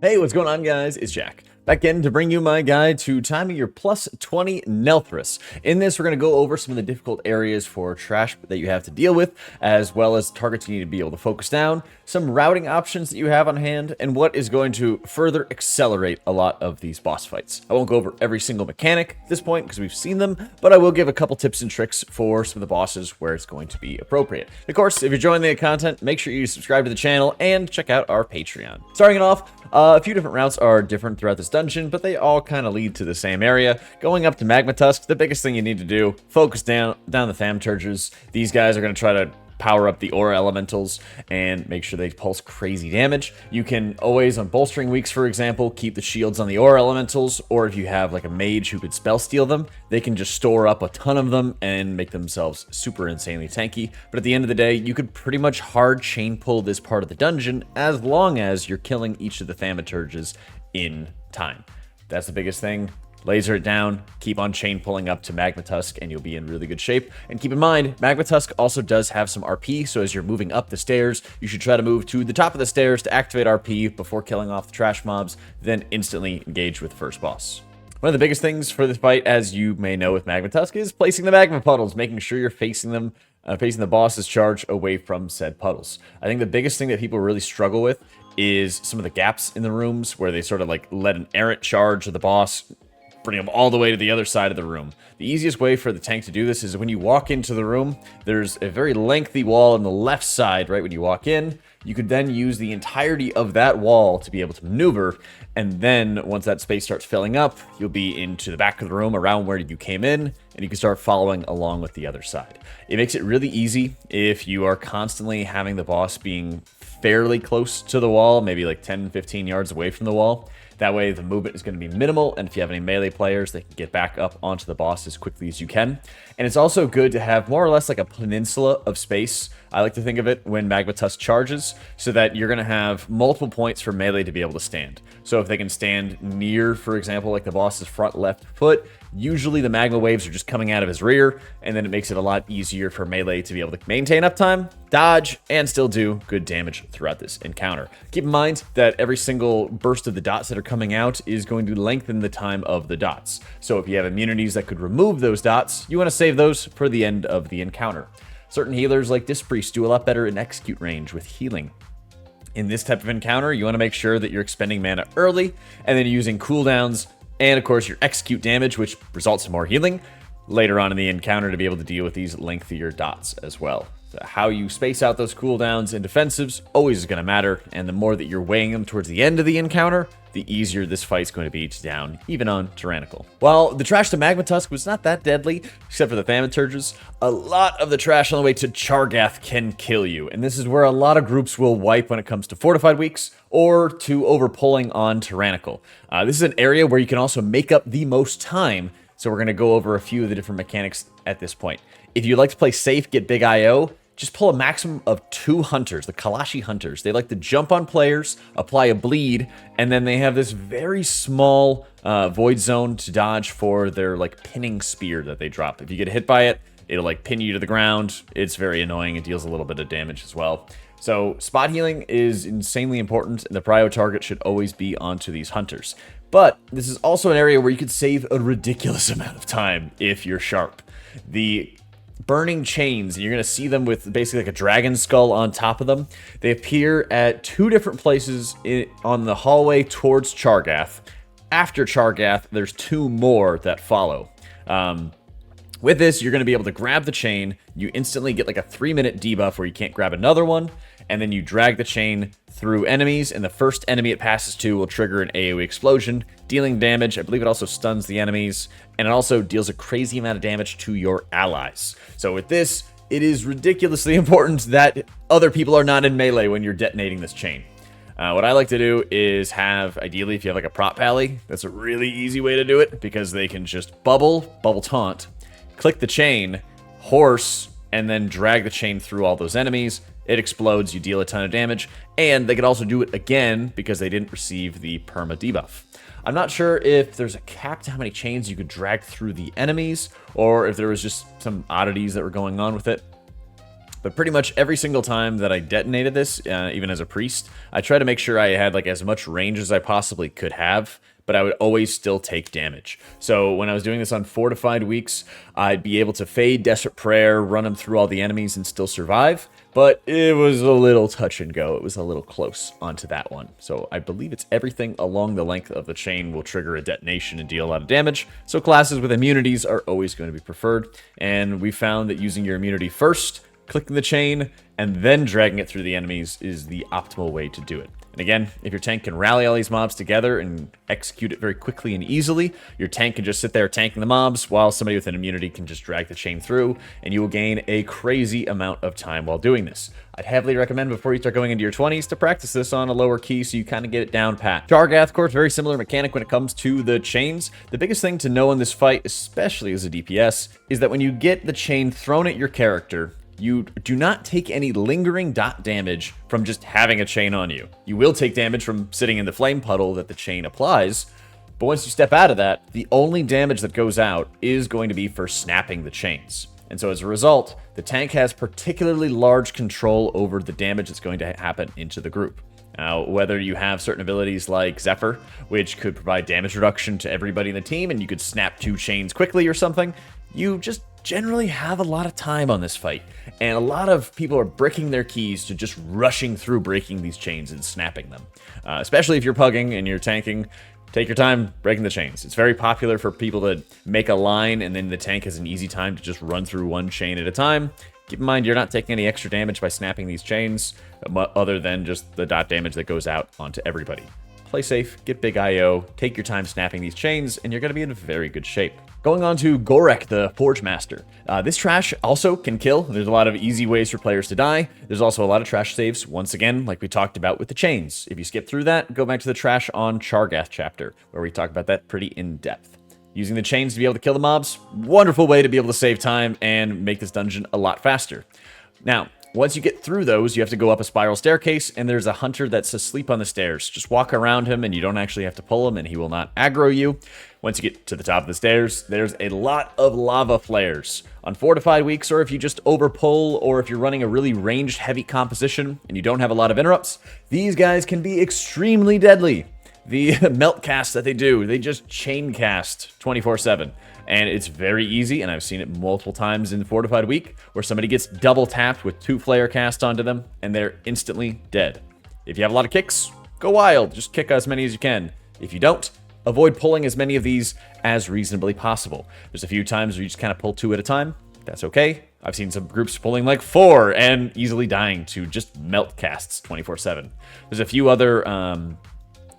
Hey, what's going on, guys? It's Jack. Back in to bring you my guide to timing your plus 20 Neltharus. In this, we're going to go over some of the difficult areas for trash that you have to deal with, as well as targets you need to be able to focus down, some routing options that you have on hand, and what is going to further accelerate a lot of these boss fights. I won't go over every single mechanic at this point because we've seen them, but I will give a couple tips and tricks for some of the bosses where it's going to be appropriate. Of course, if you're enjoying the content, make sure you subscribe to the channel and check out our Patreon. Starting it off, a few different routes are different throughout this dungeon, but they all kind of lead to the same area. Going up to Magmatusk, the biggest thing you need to do, focus down the Thaumaturges. These guys are going to try to power up the aura elementals and make sure they pulse crazy damage. You can always, on bolstering weeks, for example, keep the shields on the aura elementals, or if you have like a mage who could spell steal them, they can just store up a ton of them and make themselves super insanely tanky. But at the end of the day, you could pretty much hard chain pull this part of the dungeon as long as you're killing each of the Thaumaturges in time. That's the biggest thing. Laser it down, keep on chain pulling up to Magmatusk, and you'll be in really good shape. And keep in mind, Magmatusk also does have some RP, so as you're moving up the stairs, you should try to move to the top of the stairs to activate RP before killing off the trash mobs, then instantly engage with the first boss. One of the biggest things for this fight, as you may know with Magmatusk, is placing the magma puddles, making sure you're facing them, facing the boss's charge away from said puddles. I think the biggest thing that people really struggle with is some of the gaps in the rooms where they sort of like let an errant charge of the boss bring them all the way to the other side of the room. The easiest way for the tank to do this is when you walk into the room, there's a very lengthy wall on the left side, right when you walk in. You could then use the entirety of that wall to be able to maneuver, and then once that space starts filling up, you'll be into the back of the room around where you came in, and you can start following along with the other side. It makes it really easy if you are constantly having the boss being fairly close to the wall, maybe like 10-15 yards away from the wall. That way the movement is going to be minimal, and if you have any melee players, they can get back up onto the boss as quickly as you can. And it's also good to have more or less like a peninsula of space, I like to think of it, when Magmatusk charges, so that you're going to have multiple points for melee to be able to stand. So if they can stand near, for example, like the boss's front left foot, usually the magma waves are just coming out of his rear, and then it makes it a lot easier for melee to be able to maintain uptime, dodge, and still do good damage throughout this encounter. Keep in mind that every single burst of the dots that are coming out is going to lengthen the time of the dots. So if you have immunities that could remove those dots, you want to save those for the end of the encounter. Certain healers like Disc Priest do a lot better in execute range with healing. In this type of encounter, you want to make sure that you're expending mana early, and then using cooldowns, and of course your execute damage, which results in more healing later on in the encounter to be able to deal with these lengthier dots as well. So how you space out those cooldowns and defensives always is going to matter, and the more that you're weighing them towards the end of the encounter, the easier this fight's going to be to down, even on Tyrannical. While the trash to Magmatusk was not that deadly, except for the Thaumaturges, a lot of the trash on the way to Chargath can kill you, and this is where a lot of groups will wipe when it comes to fortified weeks, or to overpulling on Tyrannical. This is an area where you can also make up the most time, so we're going to go over a few of the different mechanics at this point. If you'd like to play safe, get big IO, just pull a maximum of 2 hunters, the Kalashi hunters. They like to jump on players, apply a bleed, and then they have this very small void zone to dodge for their like pinning spear that they drop. If you get hit by it, it'll like pin you to the ground. It's very annoying. It deals a little bit of damage as well. So spot healing is insanely important, and the prio target should always be onto these hunters. But this is also an area where you could save a ridiculous amount of time if you're sharp. The burning chains, and you're going to see them with basically like a dragon skull on top of them. They appear at 2 different places on the hallway towards Chargath. After Chargath, there's 2 more that follow. With this, you're going to be able to grab the chain. You instantly get like a 3-minute debuff where you can't grab another one, and then you drag the chain through enemies, and the first enemy it passes to will trigger an AoE explosion, dealing damage. I believe it also stuns the enemies, and it also deals a crazy amount of damage to your allies. So with this, it is ridiculously important that other people are not in melee when you're detonating this chain. What I like to do is have, ideally, if you have like a prop pally, that's a really easy way to do it, because they can just bubble taunt, click the chain, horse, and then drag the chain through all those enemies. It explodes, you deal a ton of damage, and they could also do it again because they didn't receive the perma debuff. I'm not sure if there's a cap to how many chains you could drag through the enemies, or if there was just some oddities that were going on with it. But pretty much every single time that I detonated this, even as a priest, I try to make sure I had like as much range as I possibly could have, but I would always still take damage. So when I was doing this on fortified weeks, I'd be able to fade Desperate Prayer, run them through all the enemies and still survive, but it was a little touch and go. It was a little close onto that one. So I believe it's everything along the length of the chain will trigger a detonation and deal a lot of damage. So classes with immunities are always going to be preferred. And we found that using your immunity first, clicking the chain, and then dragging it through the enemies is the optimal way to do it. And again, if your tank can rally all these mobs together and execute it very quickly and easily, your tank can just sit there tanking the mobs while somebody with an immunity can just drag the chain through, and you will gain a crazy amount of time while doing this. I'd heavily recommend before you start going into your 20s to practice this on a lower key so you kind of get it down pat. Chargath, of course, very similar mechanic when it comes to the chains. The biggest thing to know in this fight, especially as a DPS, is that when you get the chain thrown at your character, you do not take any lingering dot damage from just having a chain on you. You will take damage from sitting in the flame puddle that the chain applies, but once you step out of that, the only damage that goes out is going to be for snapping the chains. And so as a result, the tank has particularly large control over the damage that's going to happen into the group. Now, whether you have certain abilities like Zephyr, which could provide damage reduction to everybody in the team, and you could snap 2 chains quickly or something, you just generally have a lot of time on this fight, and a lot of people are bricking their keys to just rushing through breaking these chains and snapping them. Especially if you're pugging and you're tanking, take your time breaking the chains. It's very popular for people to make a line, and then the tank has an easy time to just run through one chain at a time. Keep in mind, you're not taking any extra damage by snapping these chains, other than just the dot damage that goes out onto everybody. Play safe, get big IO, take your time snapping these chains, and you're going to be in very good shape. Going on to Gorek, the Forgemaster. This trash also can kill. There's a lot of easy ways for players to die. There's also a lot of trash saves, once again, like we talked about with the chains. If you skip through that, go back to the trash on Chargath chapter, where we talk about that pretty in-depth. Using the chains to be able to kill the mobs, wonderful way to be able to save time and make this dungeon a lot faster. Now, once you get through those, you have to go up a spiral staircase, and there's a hunter that's asleep on the stairs. Just walk around him, and you don't actually have to pull him, and he will not aggro you. Once you get to the top of the stairs, there's a lot of lava flares. On fortified weeks, or if you just overpull, or if you're running a really ranged heavy composition, and you don't have a lot of interrupts, these guys can be extremely deadly. The melt cast that they do, they just chain cast 24/7. And it's very easy, and I've seen it multiple times in the Fortified Week, where somebody gets double tapped with 2 flare cast onto them, and they're instantly dead. If you have a lot of kicks, go wild. Just kick as many as you can. If you don't, avoid pulling as many of these as reasonably possible. There's a few times where you just kind of pull 2 at a time. That's okay. I've seen some groups pulling like 4 and easily dying to just melt casts 24/7. There's a few other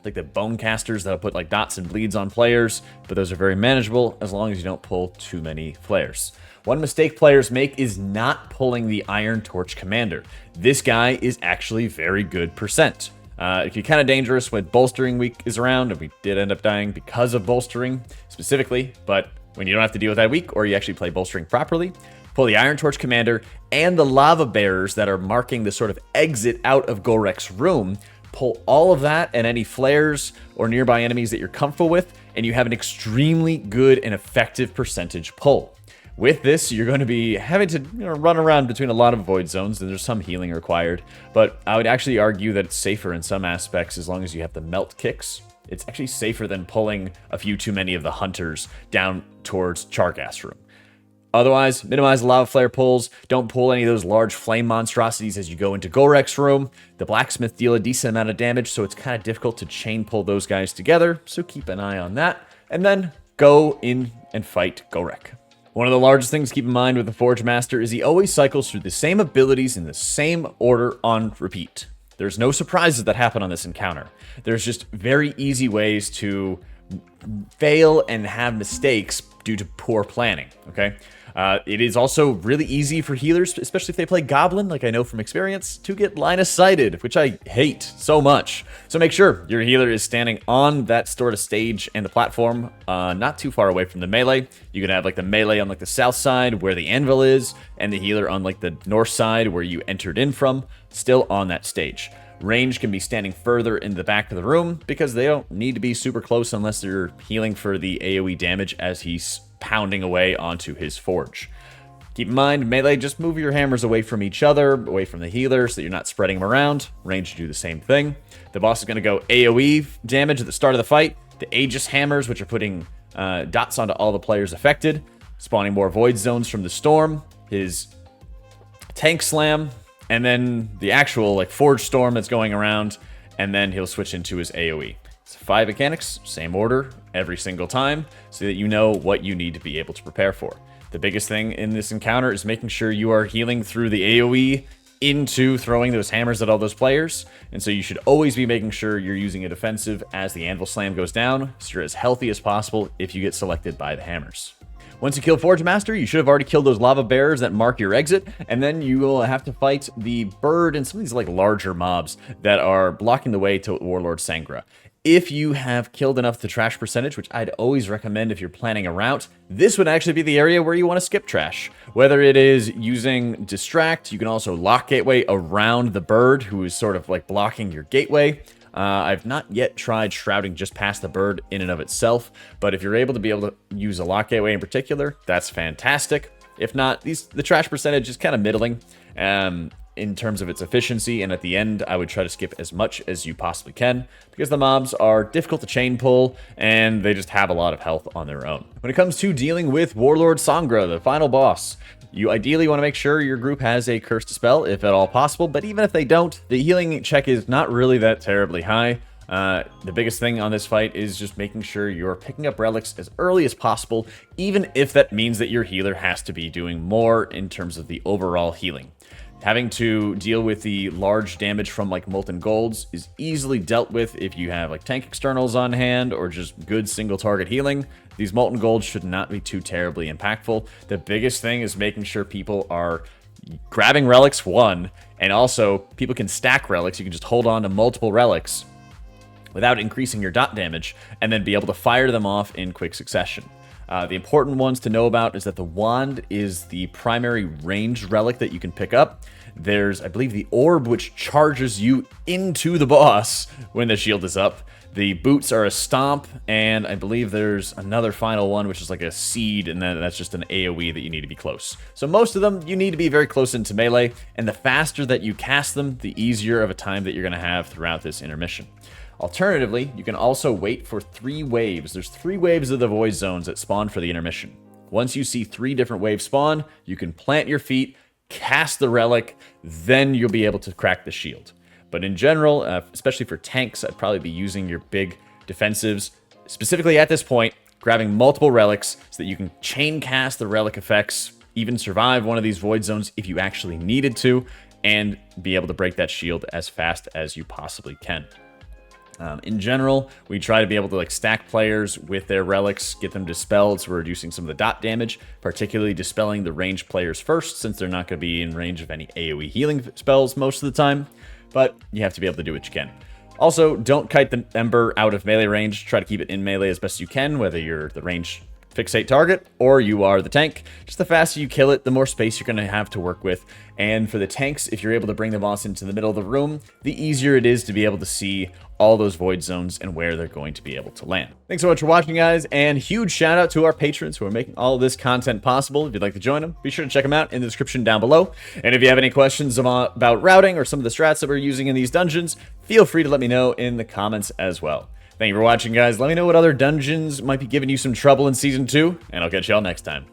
like the bone casters that'll put like dots and bleeds on players, but those are very manageable as long as you don't pull too many flares. One mistake players make is not pulling the Iron Torch Commander. This guy is actually very good percent. It can be kind of dangerous when bolstering week is around, and we did end up dying because of bolstering specifically, but when you don't have to deal with that week, or you actually play bolstering properly, pull the Iron Torch Commander and the lava bearers that are marking the sort of exit out of Gorek's room. Pull all of that and any flares or nearby enemies that you're comfortable with, and you have an extremely good and effective percentage pull. With this, you're going to be having to run around between a lot of void zones, and there's some healing required, but I would actually argue that it's safer in some aspects as long as you have the melt kicks. It's actually safer than pulling a few too many of the hunters down towards Chargath's room. Otherwise, minimize the lava flare pulls. Don't pull any of those large flame monstrosities as you go into Gorek's room. The blacksmith deal a decent amount of damage, so it's kind of difficult to chain pull those guys together, so keep an eye on that. And then go in and fight Gorek. One of the largest things to keep in mind with the Forgemaster is he always cycles through the same abilities in the same order on repeat. There's no surprises that happen on this encounter. There's just very easy ways to fail and have mistakes due to poor planning, okay? It is also really easy for healers, especially if they play Goblin, like I know from experience, to get line-of-sighted, which I hate so much. So make sure your healer is standing on that sort of stage and the platform, not too far away from the melee. You can have like the melee on like the south side where the anvil is, and the healer on like the north side where you entered in from, still on that stage. Range can be standing further in the back of the room because they don't need to be super close unless they're healing for the AoE damage as he's pounding away onto his forge. Keep in mind, melee, just move your hammers away from each other, away from the healer, so that you're not spreading them around. Range, do the same thing. The boss is going to go AoE damage at the start of the fight. The Aegis hammers, which are putting dots onto all the players affected. Spawning more void zones from the storm. His tank slam. And then the actual like forge storm that's going around. And then he'll switch into his AoE. It's 5 mechanics, same order every single time, so that you know what you need to be able to prepare for. The biggest thing in this encounter is making sure you are healing through the AoE into throwing those hammers at all those players. And so you should always be making sure you're using a defensive as the anvil slam goes down, so you're as healthy as possible if you get selected by the hammers. Once you kill Forgemaster, you should have already killed those lava bears that mark your exit, and then you will have to fight the bird and some of these like larger mobs that are blocking the way to Warlord Sangrah. If you have killed enough to trash percentage, which I'd always recommend if you're planning a route, this would actually be the area where you want to skip trash. Whether it is using distract, you can also lock gateway around the bird who is sort of like blocking your gateway. I've not yet tried shrouding just past the bird in and of itself, but if you're able to use a lock gateway in particular, that's fantastic. If not, the trash percentage is kind of middling in terms of its efficiency, and at the end, I would try to skip as much as you possibly can, because the mobs are difficult to chain pull, and they just have a lot of health on their own. When it comes to dealing with Warlord Sangrah, the final boss, you ideally want to make sure your group has a Curse to Spell, if at all possible, but even if they don't, the healing check is not really that terribly high. The biggest thing on this fight is just making sure you're picking up relics as early as possible, even if that means that your healer has to be doing more in terms of the overall healing. Having to deal with the large damage from like molten golds is easily dealt with if you have like tank externals on hand or just good single target healing. These molten golds should not be too terribly impactful. The biggest thing is making sure people are grabbing relics, one, and also people can stack relics. You can just hold on to multiple relics without increasing your dot damage and then be able to fire them off in quick succession. The important ones to know about is that the wand is the primary ranged relic that you can pick up. There's, I believe, the orb, which charges you into the boss when the shield is up. The boots are a stomp, and I believe there's another final one, which is like a seed, and then that's just an AoE that you need to be close. So most of them, you need to be very close into melee, and the faster that you cast them, the easier of a time that you're going to have throughout this intermission. Alternatively, you can also wait for 3 waves. There's 3 waves of the void zones that spawn for the intermission. Once you see 3 different waves spawn, you can plant your feet, cast the relic, then you'll be able to crack the shield. But in general, especially for tanks, I'd probably be using your big defensives, specifically at this point, grabbing multiple relics so that you can chain cast the relic effects, even survive one of these void zones if you actually needed to, and be able to break that shield as fast as you possibly can. In general, we try to be able to like stack players with their relics, get them dispelled, so we're reducing some of the dot damage, particularly dispelling the ranged players first, since they're not going to be in range of any AoE healing spells most of the time, but you have to be able to do what you can. Also, don't kite the Ember out of melee range. Try to keep it in melee as best you can, whether you're the range fixate target or you are the tank. Just the faster you kill it, the more space you're going to have to work with. And for the tanks, if you're able to bring the boss into the middle of the room, the easier it is to be able to see all those void zones and where they're going to be able to land. Thanks so much for watching, guys, and huge shout out to our patrons who are making all of this content possible. If you'd like to join them, be sure to check them out in the description down below. And if you have any questions about routing or some of the strats that we're using in these dungeons, feel free to let me know in the comments as well. Thank you for watching, guys. Let me know what other dungeons might be giving you some trouble in Season 2, and I'll catch y'all next time.